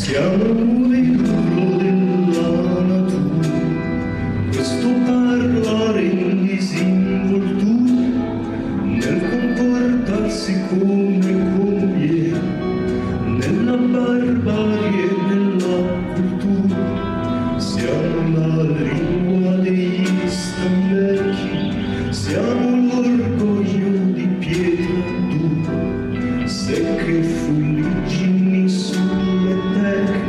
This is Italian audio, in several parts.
Siamo nell'urlo della natura, questo parlare in disinvoltura, nel comportarsi come conviene, nella barbarie e nella cultura. Siamo la lingua degli stambecchi, siamo l'orgoglio di pietra dura, secche fuliggini sulle teche,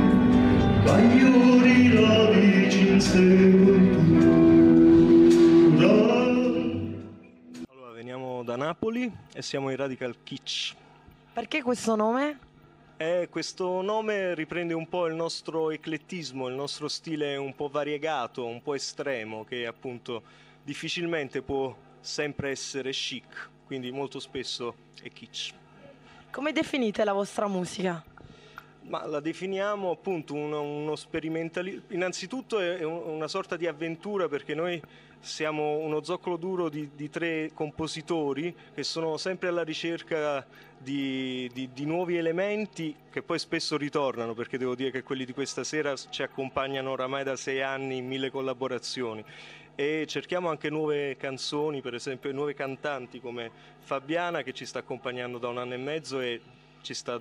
bagliori lavici in sepoltura. Allora, veniamo da Napoli e siamo i Radical Kitsch. Perché questo nome? Questo nome riprende un po' il nostro eclettismo, il nostro stile un po' variegato, un po' estremo, che appunto difficilmente può sempre essere chic, quindi molto spesso è kitsch. Come definite la vostra musica? Ma la definiamo appunto uno sperimentalismo. Innanzitutto è una sorta di avventura, perché noi siamo uno zoccolo duro di tre compositori che sono sempre alla ricerca di nuovi elementi che poi spesso ritornano, perché devo dire che quelli di questa sera ci accompagnano oramai da 6 anni in 1000 collaborazioni. E cerchiamo anche nuove canzoni, per esempio nuove cantanti come Fabiana, che ci sta accompagnando da 1 anno e mezzo e ci sta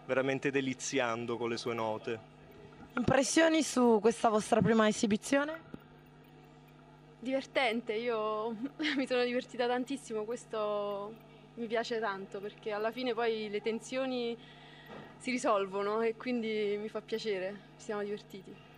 veramente deliziando con le sue note. Impressioni su questa vostra prima esibizione? Divertente, io mi sono divertita tantissimo, questo mi piace tanto perché alla fine poi le tensioni si risolvono e quindi mi fa piacere, ci siamo divertiti.